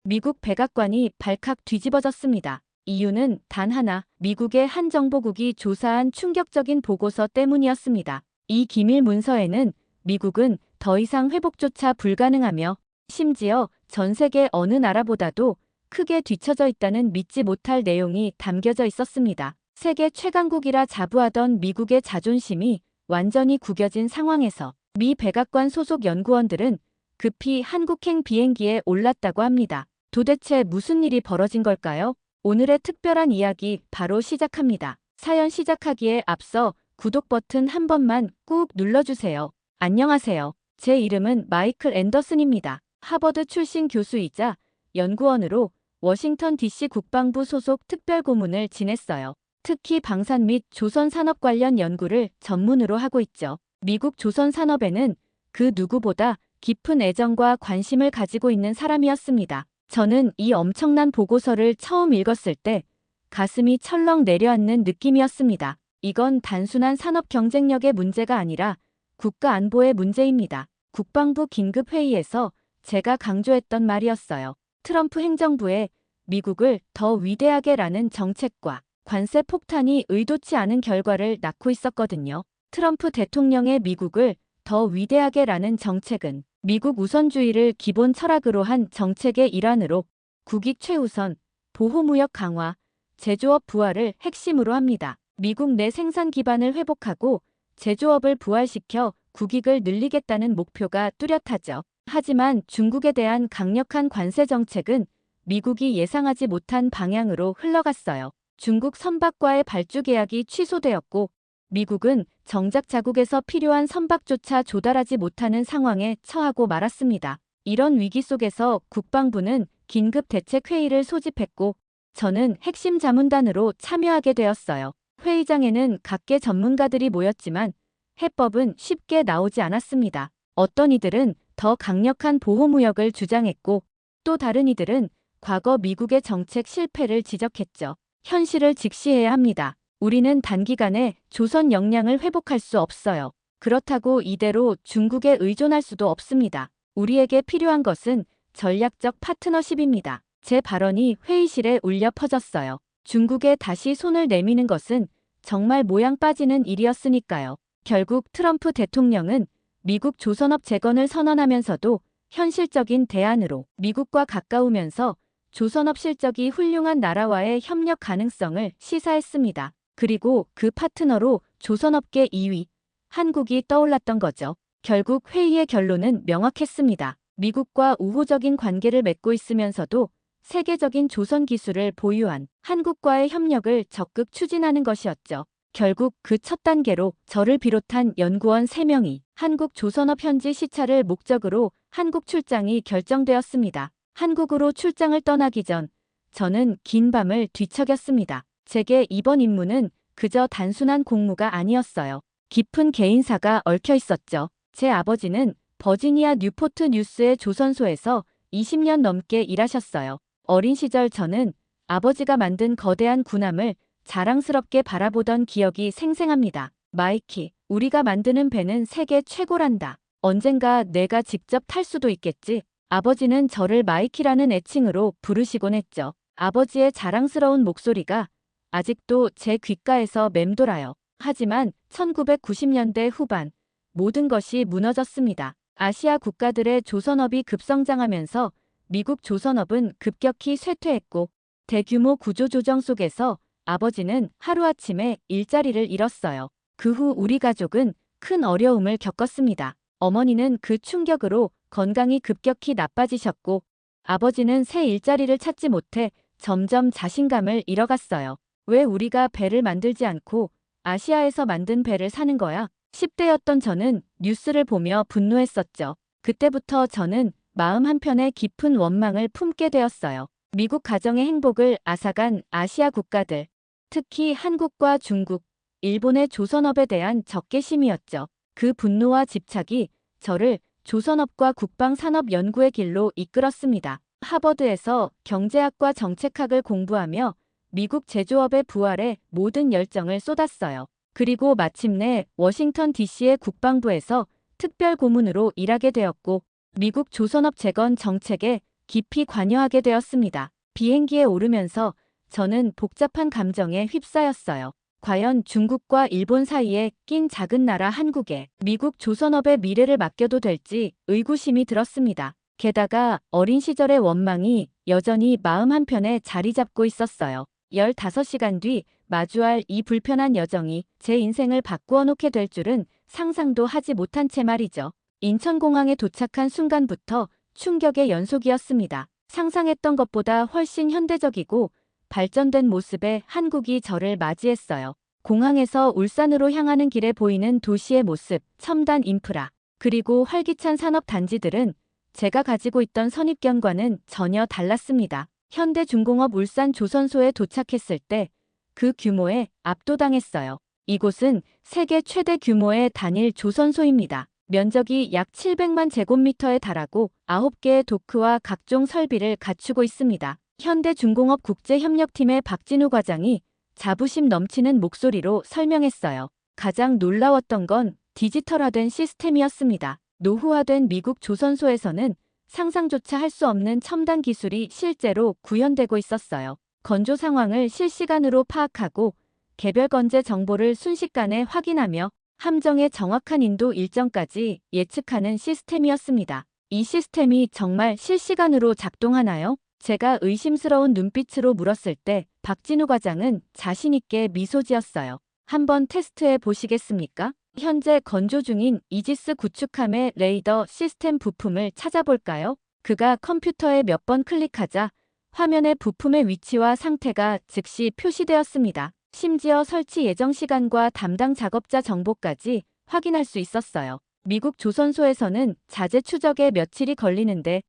미국 백악관이 발칵 뒤집어졌습니다. 이유는 단 하나, 미국의 한 정보국이 조사한 충격적인 보고서 때문이었습니다. 이 기밀 문서에는 미국은 더 이상 회복조차 불가능하며 심지어 전 세계 어느 나라보다도 크게 뒤처져 있다는 믿지 못할 내용이 담겨져 있었습니다. 세계 최강국이라 자부하던 미국의 자존심이 완전히 구겨진 상황에서 미 백악관 소속 연구원들은 급히 한국행 비행기에 올랐다고 합니다. 도대체 무슨 일이 벌어진 걸까요? 오늘의 특별한 이야기 바로 시작합니다. 사연 시작하기에 앞서 구독 버튼 한 번만 꾹 눌러주세요. 안녕하세요. 제 이름은 마이클 앤더슨입니다. 하버드 출신 교수이자 연구원으로 워싱턴 DC 국방부 소속 특별고문을 지냈어요. 특히 방산 및 조선 산업 관련 연구를 전문으로 하고 있죠. 미국 조선 산업에는 그 누구보다 깊은 애정과 관심을 가지고 있는 사람이었습니다. 저는 이 엄청난 보고서를 처음 읽었을 때 가슴이 철렁 내려앉는 느낌이었습니다. 이건 단순한 산업 경쟁력의 문제가 아니라 국가 안보의 문제입니다. 국방부 긴급회의에서 제가 강조했던 말이었어요. 트럼프 행정부의 미국을 더 위대하게라는 정책과 관세 폭탄이 의도치 않은 결과를 낳고 있었거든요. 트럼프 대통령의 미국을 더 위대하게라는 정책은 미국 우선주의를 기본 철학으로 한 정책의 일환으로 국익 최우선, 보호무역 강화, 제조업 부활을 핵심으로 합니다. 미국 내 생산 기반을 회복하고 제조업을 부활시켜 국익을 늘리겠다는 목표가 뚜렷하죠. 하지만 중국에 대한 강력한 관세 정책은 미국이 예상하지 못한 방향으로 흘러갔어요. 중국 선박과의 발주 계약이 취소되었고 미국은 정작 자국에서 필요한 선박조차 조달하지 못하는 상황에 처하고 말았습니다. 이런 위기 속에서 국방부는 긴급 대책회의를 소집했고 저는 핵심 자문단으로 참여하게 되었어요. 회의장에는 각계 전문가들이 모였지만 해법은 쉽게 나오지 않았습니다. 어떤 이들은 더 강력한 보호무역을 주장했고 또 다른 이들은 과거 미국의 정책 실패를 지적했죠. 현실을 직시해야 합니다. 우리는 단기간에 조선 역량을 회복할 수 없어요. 그렇다고 이대로 중국에 의존할 수도 없습니다. 우리에게 필요한 것은 전략적 파트너십입니다. 제 발언이 회의실에 울려 퍼졌어요. 중국에 다시 손을 내미는 것은 정말 모양 빠지는 일이었으니까요. 결국 트럼프 대통령은 미국 조선업 재건을 선언하면서도 현실적인 대안으로 미국과 가까우면서 조선업 실적이 훌륭한 나라와의 협력 가능성을 시사했습니다. 그리고 그 파트너로 조선업계 2위, 한국이 떠올랐던 거죠. 결국 회의의 결론은 명확했습니다. 미국과 우호적인 관계를 맺고 있으면서도 세계적인 조선 기술을 보유한 한국과의 협력을 적극 추진하는 것이었죠. 결국 그 첫 단계로 저를 비롯한 연구원 3명이 한국 조선업 현지 시찰을 목적으로 한국 출장이 결정되었습니다. 한국으로 출장을 떠나기 전 저는 긴 밤을 뒤척였습니다. 제게 이번 임무는 그저 단순한 공무가 아니었어요. 깊은 개인사가 얽혀 있었죠. 제 아버지는 버지니아 뉴포트 뉴스의 조선소에서 20년 넘게 일하셨어요. 어린 시절 저는 아버지가 만든 거대한 군함을 자랑스럽게 바라보던 기억이 생생합니다. 마이키, 우리가 만드는 배는 세계 최고란다. 언젠가 내가 직접 탈 수도 있겠지. 아버지는 저를 마이키라는 애칭으로 부르시곤 했죠. 아버지의 자랑스러운 목소리가 아직도 제 귓가에서 맴돌아요. 하지만 1990년대 후반 모든 것이 무너졌습니다. 아시아 국가들의 조선업이 급성장하면서 미국 조선업은 급격히 쇠퇴했고 대규모 구조조정 속에서 아버지는 하루아침에 일자리를 잃었어요. 그 후 우리 가족은 큰 어려움을 겪었습니다. 어머니는 그 충격으로 건강이 급격히 나빠지셨고 아버지는 새 일자리를 찾지 못해 점점 자신감을 잃어갔어요. 왜 우리가 배를 만들지 않고 아시아에서 만든 배를 사는 거야? 10대였던 저는 뉴스를 보며 분노했었죠. 그때부터 저는 마음 한편에 깊은 원망을 품게 되었어요. 미국 가정의 행복을 앗아간 아시아 국가들, 특히 한국과 중국, 일본의 조선업에 대한 적개심이었죠. 그 분노와 집착이 저를 조선업과 국방산업 연구의 길로 이끌었습니다. 하버드에서 경제학과 정책학을 공부하며 미국 제조업의 부활에 모든 열정을 쏟았어요. 그리고 마침내 워싱턴 DC의 국방부에서 특별 고문으로 일하게 되었고 미국 조선업 재건 정책에 깊이 관여하게 되었습니다. 비행기에 오르면서 저는 복잡한 감정에 휩싸였어요. 과연 중국과 일본 사이에 낀 작은 나라 한국에 미국 조선업의 미래를 맡겨도 될지 의구심이 들었습니다. 게다가 어린 시절의 원망이 여전히 마음 한편에 자리 잡고 있었어요. 15시간 뒤 마주할 이 불편한 여정이 제 인생을 바꾸어 놓게 될 줄은 상상도 하지 못한 채 말이죠. 인천공항에 도착한 순간부터 충격의 연속이었습니다. 상상했던 것보다 훨씬 현대적이고 발전된 모습의 한국이 저를 맞이했어요. 공항에서 울산으로 향하는 길에 보이는 도시의 모습, 첨단 인프라, 그리고 활기찬 산업 단지들은 제가 가지고 있던 선입견과는 전혀 달랐습니다. 현대중공업 울산 조선소에 도착했을 때 그 규모에 압도당했어요. 이곳은 세계 최대 규모의 단일 조선소입니다. 면적이 약 700만 제곱미터에 달하고 9개의 도크와 각종 설비를 갖추고 있습니다. 현대중공업 국제협력팀의 박진우 과장이 자부심 넘치는 목소리로 설명했어요. 가장 놀라웠던 건 디지털화된 시스템이었습니다. 노후화된 미국 조선소에서는 상상조차 할 수 없는 첨단 기술이 실제로 구현되고 있었어요. 건조 상황을 실시간으로 파악하고 개별 건재 정보를 순식간에 확인하며 함정의 정확한 인도 일정까지 예측하는 시스템이었습니다. 이 시스템이 정말 실시간으로 작동하나요? 제가 의심스러운 눈빛으로 물었을 때 박진우 과장은 자신있게 미소 지었어요. 한번 테스트해 보시겠습니까? 현재 건조 중인 이지스 구축함의 레이더 시스템 부품을 찾아볼까요? 그가 컴퓨터에 몇 번 클릭하자 화면에 부품의 위치와 상태가 즉시 표시되었습니다. 심지어 설치 예정 시간과 담당 작업자 정보까지 확인할 수 있었어요. 미국 조선소에서는 자재 추적에 며칠이 걸리는데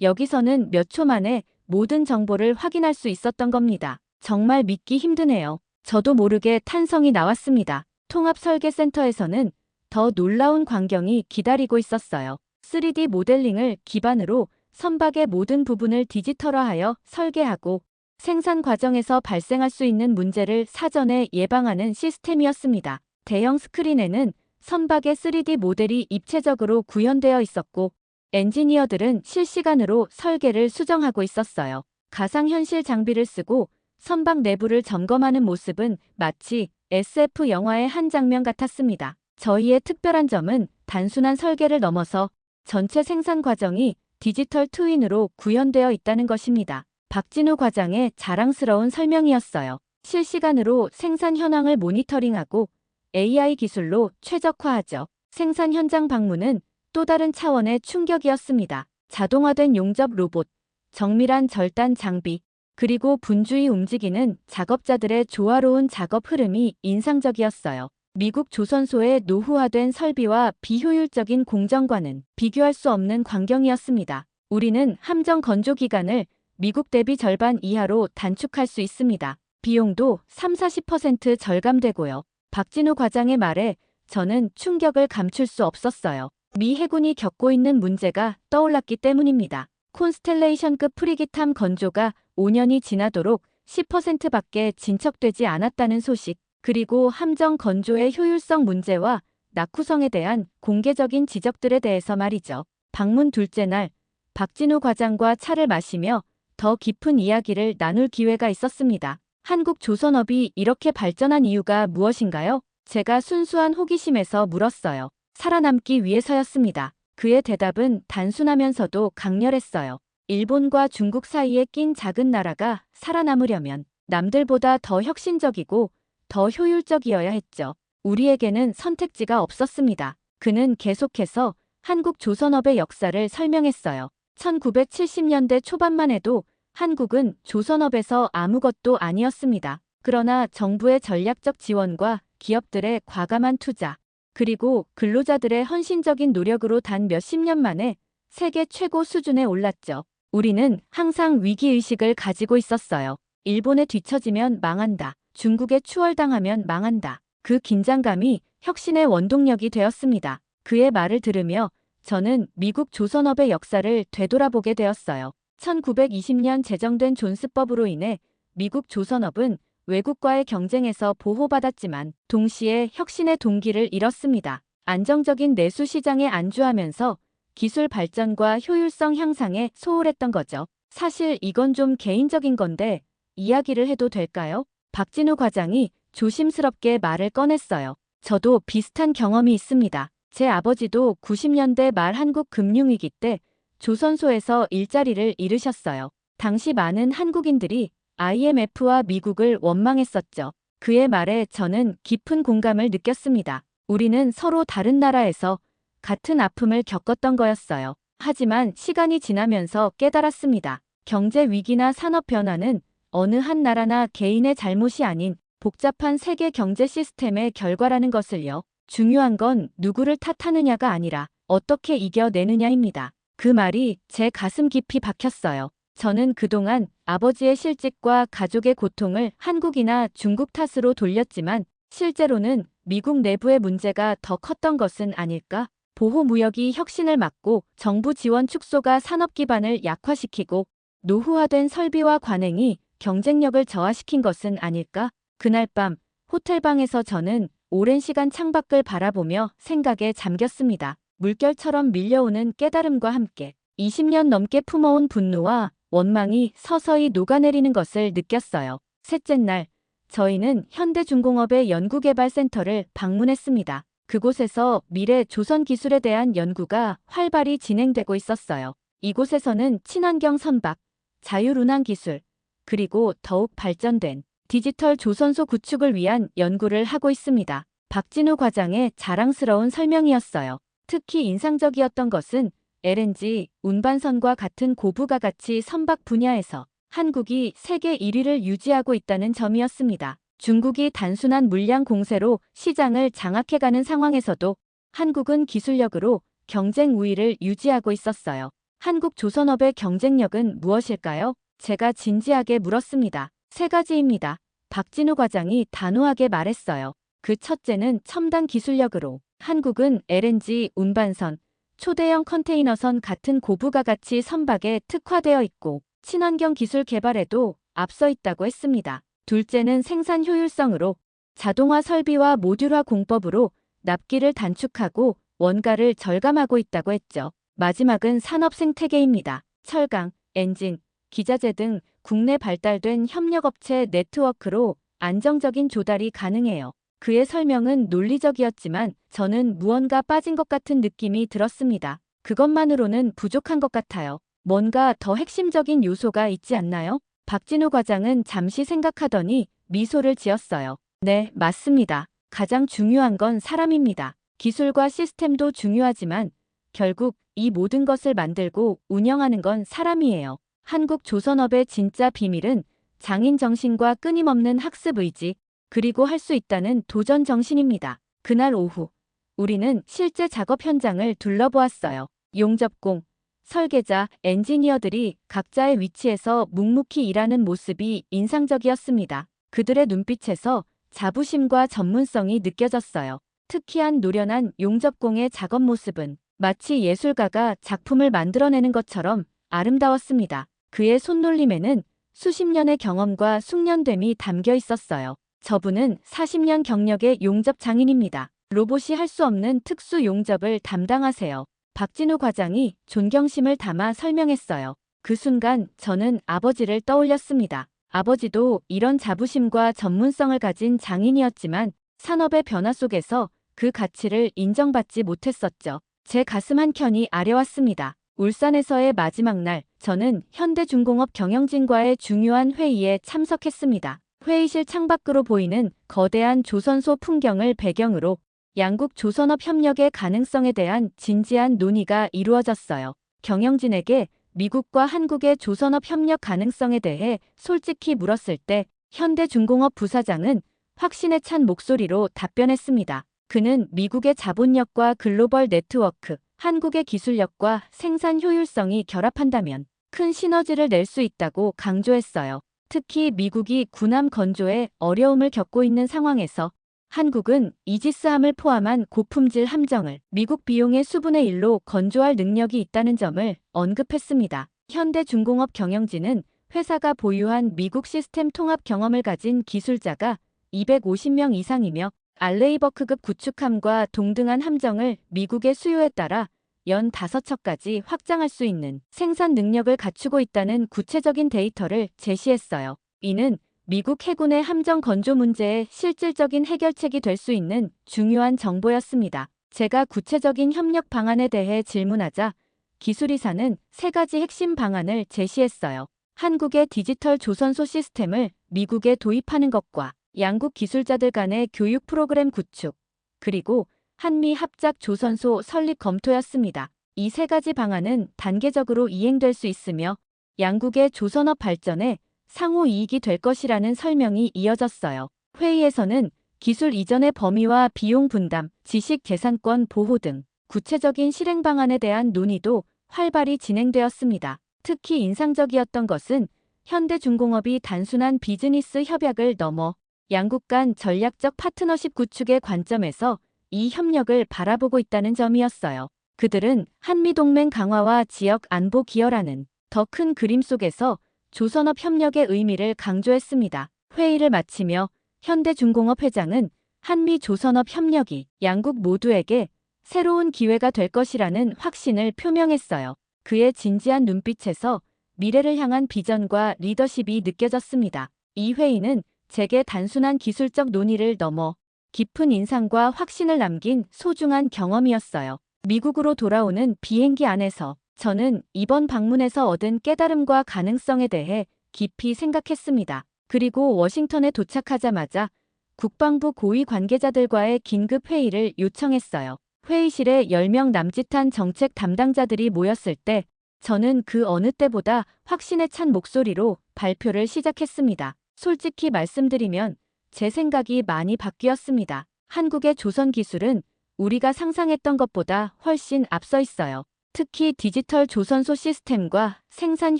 여기서는 몇 초 만에 모든 정보를 확인할 수 있었던 겁니다. 정말 믿기 힘드네요. 저도 모르게 탄성이 나왔습니다. 통합설계센터에서는 더 놀라운 광경이 기다리고 있었어요. 3D 모델링을 기반으로 선박의 모든 부분을 디지털화하여 설계하고 생산 과정에서 발생할 수 있는 문제를 사전에 예방하는 시스템이었습니다. 대형 스크린에는 선박의 3D 모델이 입체적으로 구현되어 있었고 엔지니어들은 실시간으로 설계를 수정하고 있었어요. 가상현실 장비를 쓰고 선박 내부를 점검하는 모습은 마치 SF 영화의 한 장면 같았습니다. 저희의 특별한 점은 단순한 설계를 넘어서 전체 생산 과정이 디지털 트윈으로 구현되어 있다는 것입니다. 박진우 과장의 자랑스러운 설명이었어요. 실시간으로 생산 현황을 모니터링하고 AI 기술로 최적화하죠. 생산 현장 방문은 또 다른 차원의 충격이었습니다. 자동화된 용접 로봇, 정밀한 절단 장비, 그리고 분주히 움직이는 작업자들의 조화로운 작업 흐름이 인상적이었어요. 미국 조선소의 노후화된 설비와 비효율적인 공정과는 비교할 수 없는 광경이었습니다. 우리는 함정 건조 기간을 미국 대비 절반 이하로 단축할 수 있습니다. 비용도 30-40% 절감되고요. 박진우 과장의 말에 저는 충격을 감출 수 없었어요. 미 해군이 겪고 있는 문제가 떠올랐기 때문입니다. 콘스텔레이션급 프리기탐 건조가 5년이 지나도록 10%밖에 진척되지 않았다는 소식, 그리고 함정 건조의 효율성 문제와 낙후성에 대한 공개적인 지적들에 대해서 말이죠. 방문 둘째 날, 박진우 과장과 차를 마시며 더 깊은 이야기를 나눌 기회가 있었습니다. 한국 조선업이 이렇게 발전한 이유가 무엇인가요? 제가 순수한 호기심에서 물었어요. 살아남기 위해서였습니다. 그의 대답은 단순하면서도 강렬했어요. 일본과 중국 사이에 낀 작은 나라가 살아남으려면 남들보다 더 혁신적이고 더 효율적이어야 했죠. 우리에게는 선택지가 없었습니다. 그는 계속해서 한국 조선업의 역사를 설명했어요. 1970년대 초반만 해도 한국은 조선업에서 아무것도 아니었습니다. 그러나 정부의 전략적 지원과 기업들의 과감한 투자, 그리고 근로자들의 헌신적인 노력으로 단 몇십 년 만에 세계 최고 수준에 올랐죠. 우리는 항상 위기의식을 가지고 있었어요. 일본에 뒤처지면 망한다. 중국에 추월당하면 망한다. 그 긴장감이 혁신의 원동력이 되었습니다. 그의 말을 들으며 저는 미국 조선업의 역사를 되돌아보게 되었어요. 1920년 제정된 존스법으로 인해 미국 조선업은 외국과의 경쟁에서 보호받았지만 동시에 혁신의 동기를 잃었습니다. 안정적인 내수 시장에 안주하면서 기술 발전과 효율성 향상에 소홀했던 거죠. 사실 이건 좀 개인적인 건데 이야기를 해도 될까요? 박진우 과장이 조심스럽게 말을 꺼냈어요. 저도 비슷한 경험이 있습니다. 제 아버지도 90년대 말 한국 금융위기 때 조선소에서 일자리를 잃으셨어요. 당시 많은 한국인들이 IMF와 미국을 원망했었죠. 그의 말에 저는 깊은 공감을 느꼈습니다. 우리는 서로 다른 나라에서 같은 아픔을 겪었던 거였어요. 하지만 시간이 지나면서 깨달았습니다. 경제 위기나 산업 변화는 어느 한 나라나 개인의 잘못이 아닌 복잡한 세계 경제 시스템의 결과라는 것을요. 중요한 건 누구를 탓하느냐가 아니라 어떻게 이겨내느냐입니다. 그 말이 제 가슴 깊이 박혔어요. 저는 그동안 아버지의 실직과 가족의 고통을 한국이나 중국 탓으로 돌렸지만 실제로는 미국 내부의 문제가 더 컸던 것은 아닐까? 보호무역이 혁신을 막고 정부 지원 축소가 산업 기반을 약화시키고 노후화된 설비와 관행이 경쟁력을 저하시킨 것은 아닐까? 그날 밤 호텔방에서 저는 오랜 시간 창밖을 바라보며 생각에 잠겼습니다. 물결처럼 밀려오는 깨달음과 함께 20년 넘게 품어온 분노와 원망이 서서히 녹아내리는 것을 느꼈어요. 셋째 날, 저희는 현대중공업의 연구개발센터를 방문했습니다. 그곳에서 미래 조선 기술에 대한 연구가 활발히 진행되고 있었어요. 이곳에서는 친환경 선박, 자율운항 기술, 그리고 더욱 발전된 디지털 조선소 구축을 위한 연구를 하고 있습니다. 박진우 과장의 자랑스러운 설명이었어요. 특히 인상적이었던 것은 LNG, 운반선과 같은 고부가 가치 선박 분야에서 한국이 세계 1위를 유지하고 있다는 점이었습니다. 중국이 단순한 물량 공세로 시장을 장악해가는 상황에서도 한국은 기술력으로 경쟁 우위를 유지하고 있었어요. 한국 조선업의 경쟁력은 무엇일까요? 제가 진지하게 물었습니다. 세 가지입니다. 박진우 과장이 단호하게 말했어요. 그 첫째는 첨단 기술력으로 한국은 LNG, 운반선, 초대형 컨테이너선 같은 고부가 가치 선박에 특화되어 있고 친환경 기술 개발에도 앞서 있다고 했습니다. 둘째는 생산 효율성으로 자동화 설비와 모듈화 공법으로 납기를 단축하고 원가를 절감하고 있다고 했죠. 마지막은 산업 생태계입니다. 철강, 엔진, 기자재 등 국내 발달된 협력업체 네트워크로 안정적인 조달이 가능해요. 그의 설명은 논리적이었지만 저는 무언가 빠진 것 같은 느낌이 들었습니다. 그것만으로는 부족한 것 같아요. 뭔가 더 핵심적인 요소가 있지 않나요? 박진우 과장은 잠시 생각하더니 미소를 지었어요. 네, 맞습니다. 가장 중요한 건 사람입니다. 기술과 시스템도 중요하지만 결국 이 모든 것을 만들고 운영하는 건 사람이에요. 한국 조선업의 진짜 비밀은 장인 정신과 끊임없는 학습 의지, 그리고 할 수 있다는 도전 정신입니다. 그날 오후, 우리는 실제 작업 현장을 둘러보았어요. 용접공, 설계자, 엔지니어들이 각자의 위치에서 묵묵히 일하는 모습이 인상적이었습니다. 그들의 눈빛에서 자부심과 전문성이 느껴졌어요. 특히한 노련한 용접공의 작업 모습은 마치 예술가가 작품을 만들어내는 것처럼 아름다웠습니다. 그의 손놀림에는 수십 년의 경험과 숙련됨이 담겨 있었어요. 저분은 40년 경력의 용접 장인입니다. 로봇이 할 수 없는 특수 용접을 담당하세요. 박진우 과장이 존경심을 담아 설명했어요. 그 순간 저는 아버지를 떠올렸습니다. 아버지도 이런 자부심과 전문성을 가진 장인이었지만 산업의 변화 속에서 그 가치를 인정받지 못했었죠. 제 가슴 한켠이 아려왔습니다. 울산에서의 마지막 날, 저는 현대중공업 경영진과의 중요한 회의에 참석했습니다. 회의실 창밖으로 보이는 거대한 조선소 풍경을 배경으로 양국 조선업 협력의 가능성에 대한 진지한 논의가 이루어졌어요. 경영진에게 미국과 한국의 조선업 협력 가능성에 대해 솔직히 물었을 때 현대중공업 부사장은 확신에 찬 목소리로 답변했습니다. 그는 미국의 자본력과 글로벌 네트워크, 한국의 기술력과 생산 효율성이 결합한다면 큰 시너지를 낼 수 있다고 강조했어요. 특히 미국이 군함 건조에 어려움을 겪고 있는 상황에서 한국은 이지스함을 포함한 고품질 함정을 미국 비용의 수분의 1로 건조할 능력이 있다는 점을 언급했습니다. 현대중공업 경영진은 회사가 보유한 미국 시스템 통합 경험을 가진 기술자가 250명 이상이며 알레이버크급 구축함과 동등한 함정을 미국의 수요에 따라 연 5척까지 확장할 수 있는 생산 능력을 갖추고 있다는 구체적인 데이터를 제시했어요. 이는 미국 해군의 함정 건조 문제의 실질적인 해결책이 될 수 있는 중요한 정보였습니다. 제가 구체적인 협력 방안에 대해 질문하자 기술이사는 3가지 핵심 방안을 제시했어요. 한국의 디지털 조선소 시스템을 미국에 도입하는 것과 양국 기술자들 간의 교육 프로그램 구축, 그리고 한미 합작 조선소 설립 검토였습니다. 이 3가지 방안은 단계적으로 이행될 수 있으며 양국의 조선업 발전에 상호 이익이 될 것이라는 설명이 이어졌어요. 회의에서는 기술 이전의 범위와 비용 분담, 지식 재산권 보호 등 구체적인 실행 방안에 대한 논의도 활발히 진행되었습니다. 특히 인상적이었던 것은 현대중공업이 단순한 비즈니스 협약을 넘어 양국 간 전략적 파트너십 구축의 관점에서 이 협력을 바라보고 있다는 점이었어요. 그들은 한미동맹 강화와 지역 안보 기여라는 더 큰 그림 속에서 조선업 협력의 의미를 강조했습니다. 회의를 마치며 현대중공업 회장은 한미 조선업 협력이 양국 모두에게 새로운 기회가 될 것이라는 확신을 표명했어요. 그의 진지한 눈빛에서 미래를 향한 비전과 리더십이 느껴졌습니다. 이 회의는 제게 단순한 기술적 논의를 넘어 깊은 인상과 확신을 남긴 소중한 경험이었어요. 미국으로 돌아오는 비행기 안에서 저는 이번 방문에서 얻은 깨달음과 가능성에 대해 깊이 생각했습니다. 그리고 워싱턴에 도착하자마자 국방부 고위 관계자들과의 긴급 회의를 요청했어요. 회의실에 10명 남짓한 정책 담당자들이 모였을 때 저는 그 어느 때보다 확신에 찬 목소리로 발표를 시작했습니다. 솔직히 말씀드리면 제 생각이 많이 바뀌었습니다. 한국의 조선 기술은 우리가 상상했던 것보다 훨씬 앞서 있어요. 특히 디지털 조선소 시스템과 생산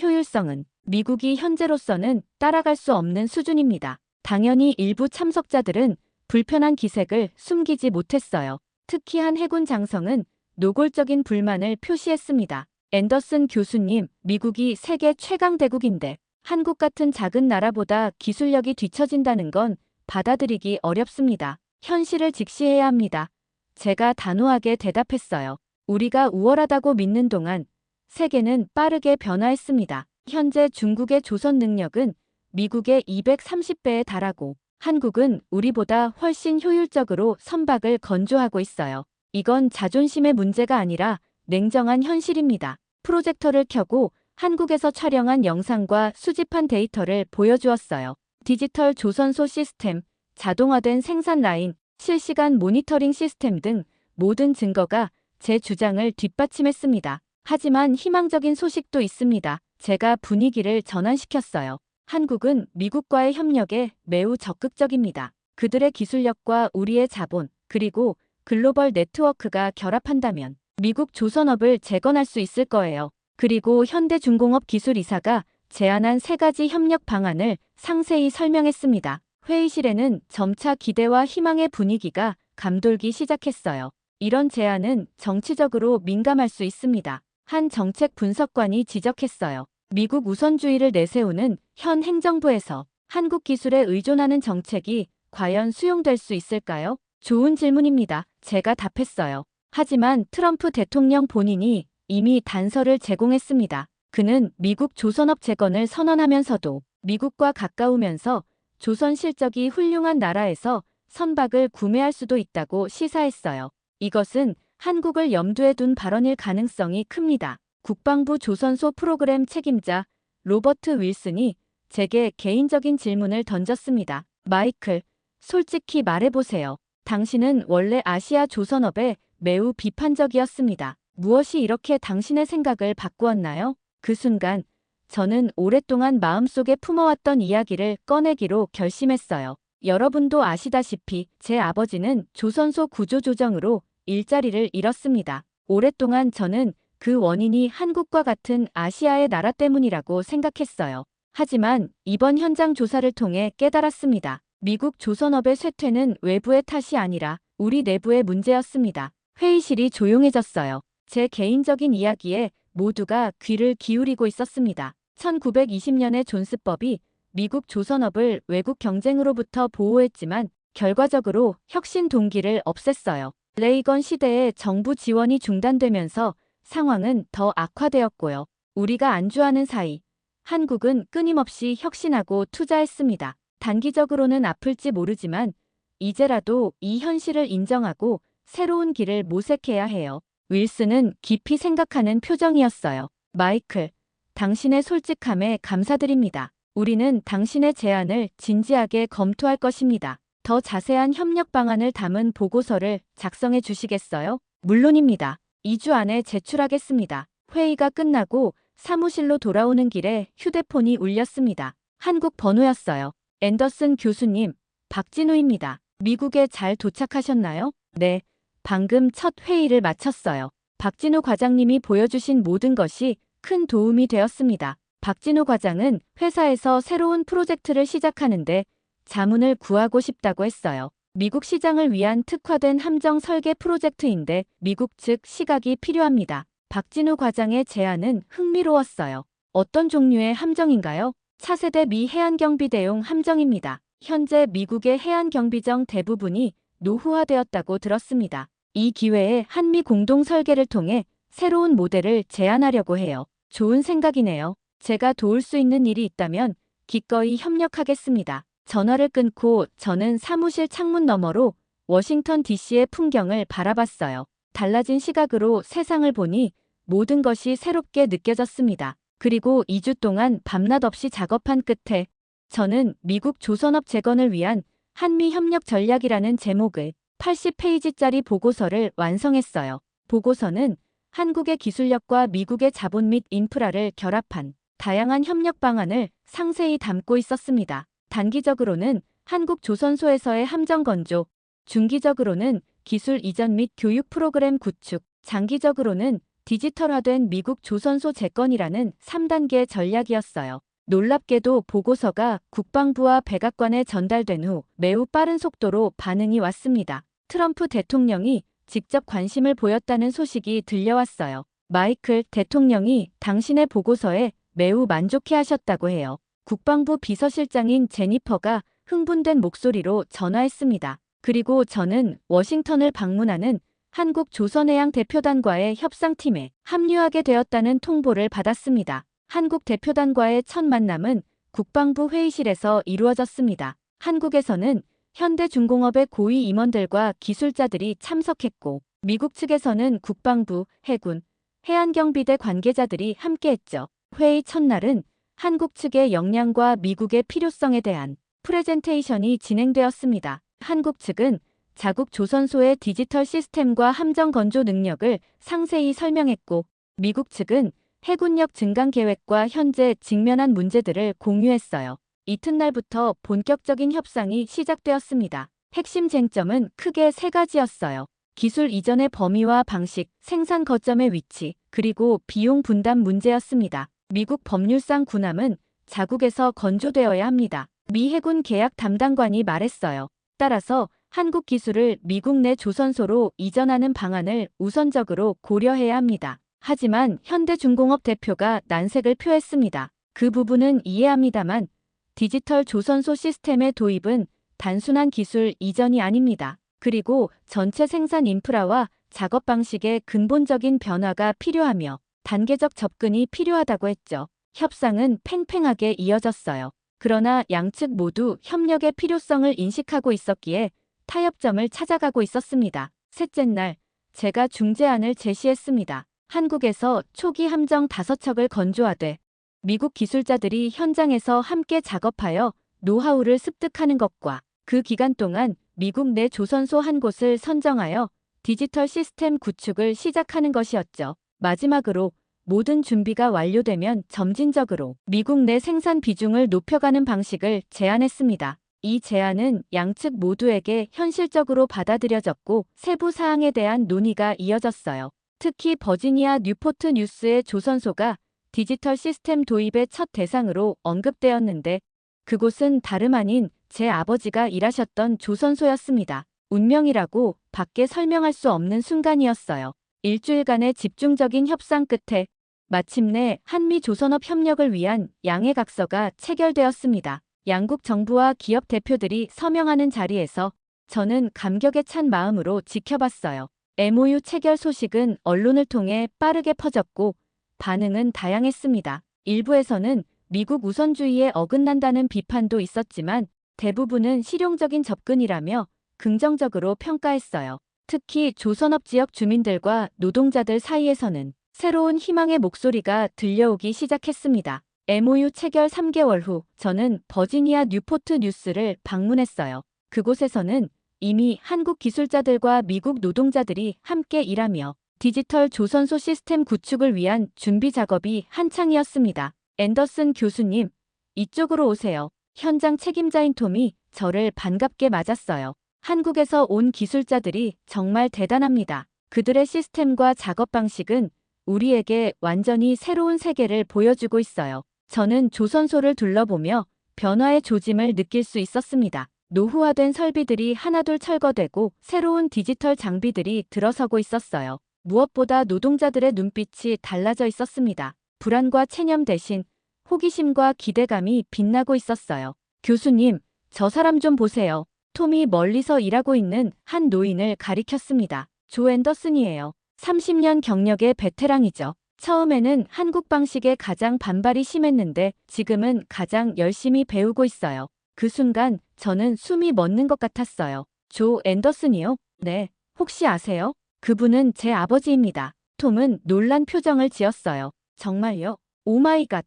효율성은 미국이 현재로서는 따라갈 수 없는 수준입니다. 당연히 일부 참석자들은 불편한 기색을 숨기지 못했어요. 특히 한 해군 장성은 노골적인 불만을 표시했습니다. 앤더슨 교수님, 미국이 세계 최강 대국인데 한국 같은 작은 나라보다 기술력이 뒤처진다는 건 받아들이기 어렵습니다. 현실을 직시해야 합니다. 제가 단호하게 대답했어요. 우리가 우월하다고 믿는 동안 세계는 빠르게 변화했습니다. 현재 중국의 조선 능력은 미국의 230배에 달하고 한국은 우리보다 훨씬 효율적으로 선박을 건조하고 있어요. 이건 자존심의 문제가 아니라 냉정한 현실입니다. 프로젝터를 켜고 한국에서 촬영한 영상과 수집한 데이터를 보여주었어요. 디지털 조선소 시스템, 자동화된 생산 라인, 실시간 모니터링 시스템 등 모든 증거가 제 주장을 뒷받침했습니다. 하지만 희망적인 소식도 있습니다. 제가 분위기를 전환시켰어요. 한국은 미국과의 협력에 매우 적극적입니다. 그들의 기술력과 우리의 자본, 그리고 글로벌 네트워크가 결합한다면 미국 조선업을 재건할 수 있을 거예요. 그리고 현대중공업 기술이사가 제안한 3가지 협력 방안을 상세히 설명했습니다. 회의실에는 점차 기대와 희망의 분위기가 감돌기 시작했어요. 이런 제안은 정치적으로 민감할 수 있습니다. 한 정책 분석관이 지적했어요. 미국 우선주의를 내세우는 현 행정부에서 한국 기술에 의존하는 정책이 과연 수용될 수 있을까요? 좋은 질문입니다. 제가 답했어요. 하지만 트럼프 대통령 본인이 이미 단서를 제공했습니다. 그는 미국 조선업 재건을 선언하면서도 미국과 가까우면서 조선 실적이 훌륭한 나라에서 선박을 구매할 수도 있다고 시사했어요. 이것은 한국을 염두에 둔 발언일 가능성이 큽니다. 국방부 조선소 프로그램 책임자 로버트 윌슨이 제게 개인적인 질문을 던졌습니다. 마이클, 솔직히 말해보세요. 당신은 원래 아시아 조선업에 매우 비판적이었습니다. 무엇이 이렇게 당신의 생각을 바꾸었나요? 그 순간 저는 오랫동안 마음속에 품어왔던 이야기를 꺼내기로 결심했어요. 여러분도 아시다시피 제 아버지는 조선소 구조조정으로 일자리를 잃었습니다. 오랫동안 저는 그 원인이 한국과 같은 아시아의 나라 때문이라고 생각했어요. 하지만 이번 현장 조사를 통해 깨달았습니다. 미국 조선업의 쇠퇴는 외부의 탓이 아니라 우리 내부의 문제였습니다. 회의실이 조용해졌어요. 제 개인적인 이야기에 모두가 귀를 기울이고 있었습니다. 1920년의 존스법이 미국 조선업을 외국 경쟁으로부터 보호했지만 결과적으로 혁신 동기를 없앴어요. 레이건 시대에 정부 지원이 중단되면서 상황은 더 악화되었고요. 우리가 안주하는 사이 한국은 끊임없이 혁신하고 투자했습니다. 단기적으로는 아플지 모르지만 이제라도 이 현실을 인정하고 새로운 길을 모색해야 해요. 윌슨은 깊이 생각하는 표정이었어요. 마이클, 당신의 솔직함에 감사드립니다. 우리는 당신의 제안을 진지하게 검토할 것입니다. 더 자세한 협력 방안을 담은 보고서를 작성해 주시겠어요? 물론입니다. 2주 안에 제출하겠습니다. 회의가 끝나고 사무실로 돌아오는 길에 휴대폰이 울렸습니다. 한국 번호였어요. 앤더슨 교수님, 박진우입니다. 미국에 잘 도착하셨나요? 네, 방금 첫 회의를 마쳤어요. 박진우 과장님이 보여주신 모든 것이 큰 도움이 되었습니다. 박진우 과장은 회사에서 새로운 프로젝트를 시작하는데 자문을 구하고 싶다고 했어요. 미국 시장을 위한 특화된 함정 설계 프로젝트인데 미국 측 시각이 필요합니다. 박진우 과장의 제안은 흥미로웠어요. 어떤 종류의 함정인가요? 차세대 미 해안경비대용 함정입니다. 현재 미국의 해안경비정 대부분이 노후화되었다고 들었습니다. 이 기회에 한미 공동 설계를 통해 새로운 모델을 제안하려고 해요. 좋은 생각이네요. 제가 도울 수 있는 일이 있다면 기꺼이 협력하겠습니다. 전화를 끊고 저는 사무실 창문 너머로 워싱턴 DC의 풍경을 바라봤어요. 달라진 시각으로 세상을 보니 모든 것이 새롭게 느껴졌습니다. 그리고 2주 동안 밤낮 없이 작업한 끝에 저는 미국 조선업 재건을 위한 한미 협력 전략이라는 제목의 80페이지짜리 보고서를 완성했어요. 보고서는 한국의 기술력과 미국의 자본 및 인프라를 결합한 다양한 협력 방안을 상세히 담고 있었습니다. 단기적으로는 한국 조선소에서의 함정 건조, 중기적으로는 기술 이전 및 교육 프로그램 구축, 장기적으로는 디지털화된 미국 조선소 재건이라는 3단계 전략이었어요. 놀랍게도 보고서가 국방부와 백악관에 전달된 후 매우 빠른 속도로 반응이 왔습니다. 트럼프 대통령이 직접 관심을 보였다는 소식이 들려왔어요. 마이클 대통령이 당신의 보고서에 매우 만족해하셨다고 해요. 국방부 비서실장인 제니퍼가 흥분된 목소리로 전화했습니다. 그리고 저는 워싱턴을 방문하는 한국 조선해양 대표단과의 협상팀에 합류하게 되었다는 통보를 받았습니다. 한국 대표단과의 첫 만남은 국방부 회의실에서 이루어졌습니다. 한국에서는 현대중공업의 고위 임원들과 기술자들이 참석했고 미국 측에서는 국방부, 해군, 해안경비대 관계자들이 함께했죠. 회의 첫날은 한국 측의 역량과 미국의 필요성에 대한 프레젠테이션이 진행되었습니다. 한국 측은 자국 조선소의 디지털 시스템과 함정 건조 능력을 상세히 설명했고 미국 측은 해군력 증강 계획과 현재 직면한 문제들을 공유했어요. 이튿날부터 본격적인 협상이 시작되었습니다. 핵심 쟁점은 크게 세 가지였어요. 기술 이전의 범위와 방식, 생산 거점의 위치, 그리고 비용 분담 문제였습니다. 미국 법률상 군함은 자국에서 건조되어야 합니다. 미 해군 계약 담당관이 말했어요. 따라서 한국 기술을 미국 내 조선소로 이전하는 방안을 우선적으로 고려해야 합니다. 하지만 현대중공업 대표가 난색을 표했습니다. 그 부분은 이해합니다만 디지털 조선소 시스템의 도입은 단순한 기술 이전이 아닙니다. 그리고 전체 생산 인프라와 작업 방식의 근본적인 변화가 필요하며 단계적 접근이 필요하다고 했죠. 협상은 팽팽하게 이어졌어요. 그러나 양측 모두 협력의 필요성을 인식하고 있었기에 타협점을 찾아가고 있었습니다. 셋째 날, 제가 중재안을 제시했습니다. 한국에서 초기 함정 5척을 건조하되 미국 기술자들이 현장에서 함께 작업하여 노하우를 습득하는 것과 그 기간 동안 미국 내 조선소 한 곳을 선정하여 디지털 시스템 구축을 시작하는 것이었죠. 마지막으로 모든 준비가 완료되면 점진적으로 미국 내 생산 비중을 높여가는 방식을 제안했습니다. 이 제안은 양측 모두에게 현실적으로 받아들여졌고 세부 사항에 대한 논의가 이어졌어요. 특히 버지니아 뉴포트 뉴스의 조선소가 디지털 시스템 도입의 첫 대상으로 언급되었는데 그곳은 다름 아닌 제 아버지가 일하셨던 조선소였습니다. 운명이라고 밖에 설명할 수 없는 순간이었어요. 일주일간의 집중적인 협상 끝에 마침내 한미 조선업 협력을 위한 양해각서가 체결되었습니다. 양국 정부와 기업 대표들이 서명하는 자리에서 저는 감격에 찬 마음으로 지켜봤어요. MOU 체결 소식은 언론을 통해 빠르게 퍼졌고 반응은 다양했습니다. 일부에서는 미국 우선주의에 어긋난다는 비판도 있었지만 대부분은 실용적인 접근이라며 긍정적으로 평가했어요. 특히 조선업 지역 주민들과 노동자들 사이에서는 새로운 희망의 목소리가 들려오기 시작했습니다. MOU 체결 3개월 후 저는 버지니아 뉴포트 뉴스를 방문했어요. 그곳에서는 이미 한국 기술자들과 미국 노동자들이 함께 일하며 디지털 조선소 시스템 구축을 위한 준비 작업이 한창이었습니다. 앤더슨 교수님, 이쪽으로 오세요. 현장 책임자인 톰이 저를 반갑게 맞았어요. 한국에서 온 기술자들이 정말 대단합니다. 그들의 시스템과 작업 방식은 우리에게 완전히 새로운 세계를 보여주고 있어요. 저는 조선소를 둘러보며 변화의 조짐을 느낄 수 있었습니다. 노후화된 설비들이 하나둘 철거되고 새로운 디지털 장비들이 들어서고 있었어요. 무엇보다 노동자들의 눈빛이 달라져 있었습니다. 불안과 체념 대신 호기심과 기대감이 빛나고 있었어요. 교수님, 저 사람 좀 보세요. 톰이 멀리서 일하고 있는 한 노인을 가리켰습니다. 조 앤더슨이에요. 30년 경력의 베테랑이죠. 처음에는 한국 방식에 가장 반발이 심했는데 지금은 가장 열심히 배우고 있어요. 그 순간 저는 숨이 멎는 것 같았어요. 조 앤더슨이요? 네. 혹시 아세요? 그분은 제 아버지입니다. 톰은 놀란 표정을 지었어요. 정말요? 오마이갓.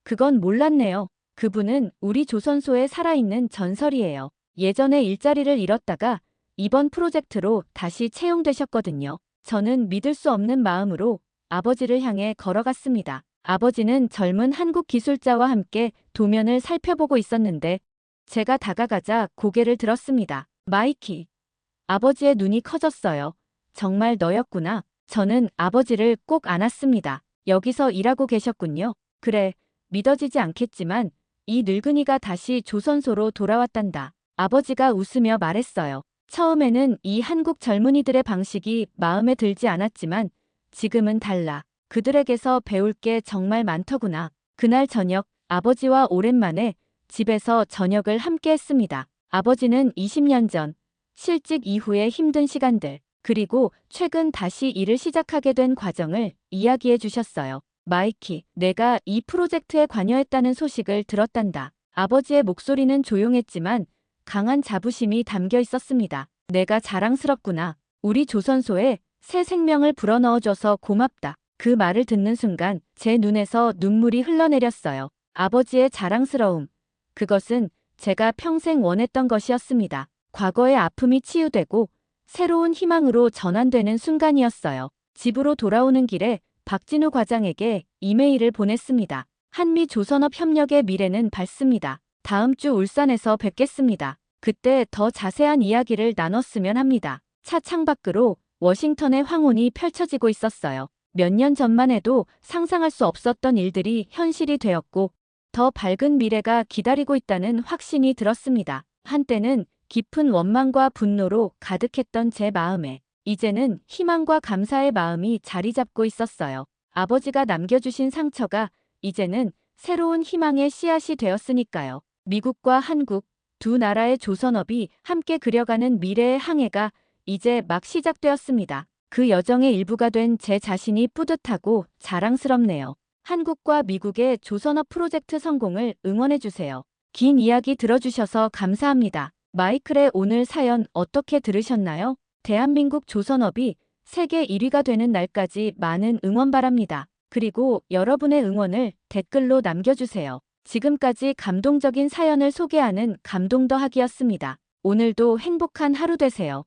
그건 몰랐네요. 그분은 우리 조선소에 살아있는 전설이에요. 예전에 일자리를 잃었다가 이번 프로젝트로 다시 채용되셨거든요. 저는 믿을 수 없는 마음으로 아버지를 향해 걸어갔습니다. 아버지는 젊은 한국 기술자와 함께 도면을 살펴보고 있었는데 제가 다가가자 고개를 들었습니다. 마이키. 아버지의 눈이 커졌어요. 정말 너였구나. 저는 아버지를 꼭 안았습니다. 여기서 일하고 계셨군요. 그래, 믿어지지 않겠지만 이 늙은이가 다시 조선소로 돌아왔단다. 아버지가 웃으며 말했어요. 처음에는 이 한국 젊은이들의 방식이 마음에 들지 않았지만 지금은 달라. 그들에게서 배울 게 정말 많더구나. 그날 저녁 아버지와 오랜만에 집에서 저녁을 함께 했습니다. 아버지는 20년 전 실직 이후의 힘든 시간들 그리고 최근 다시 일을 시작하게 된 과정을 이야기해 주셨어요. 마이키, 내가 이 프로젝트에 관여했다는 소식을 들었단다. 아버지의 목소리는 조용했지만 강한 자부심이 담겨 있었습니다. 내가 자랑스럽구나. 우리 조선소에 새 생명을 불어넣어줘서 고맙다. 그 말을 듣는 순간 제 눈에서 눈물이 흘러내렸어요. 아버지의 자랑스러움. 그것은 제가 평생 원했던 것이었습니다. 과거의 아픔이 치유되고 새로운 희망으로 전환되는 순간이었어요. 집으로 돌아오는 길에 박진우 과장에게 이메일을 보냈습니다. 한미 조선업 협력의 미래는 밝습니다. 다음 주 울산에서 뵙겠습니다. 그때 더 자세한 이야기를 나눴으면 합니다. 차 창밖으로 워싱턴의 황혼이 펼쳐지고 있었어요. 몇 년 전만 해도 상상할 수 없었던 일들이 현실이 되었고 더 밝은 미래가 기다리고 있다는 확신이 들었습니다. 한때는 깊은 원망과 분노로 가득했던 제 마음에 이제는 희망과 감사의 마음이 자리 잡고 있었어요. 아버지가 남겨주신 상처가 이제는 새로운 희망의 씨앗이 되었으니까요. 미국과 한국 두 나라의 조선업이 함께 그려가는 미래의 항해가 이제 막 시작되었습니다. 그 여정의 일부가 된 제 자신이 뿌듯하고 자랑스럽네요. 한국과 미국의 조선업 프로젝트 성공을 응원해주세요. 긴 이야기 들어주셔서 감사합니다. 마이클의 오늘 사연 어떻게 들으셨나요? 대한민국 조선업이 세계 1위가 되는 날까지 많은 응원 바랍니다. 그리고 여러분의 응원을 댓글로 남겨주세요. 지금까지 감동적인 사연을 소개하는 감동 더하기였습니다. 오늘도 행복한 하루 되세요.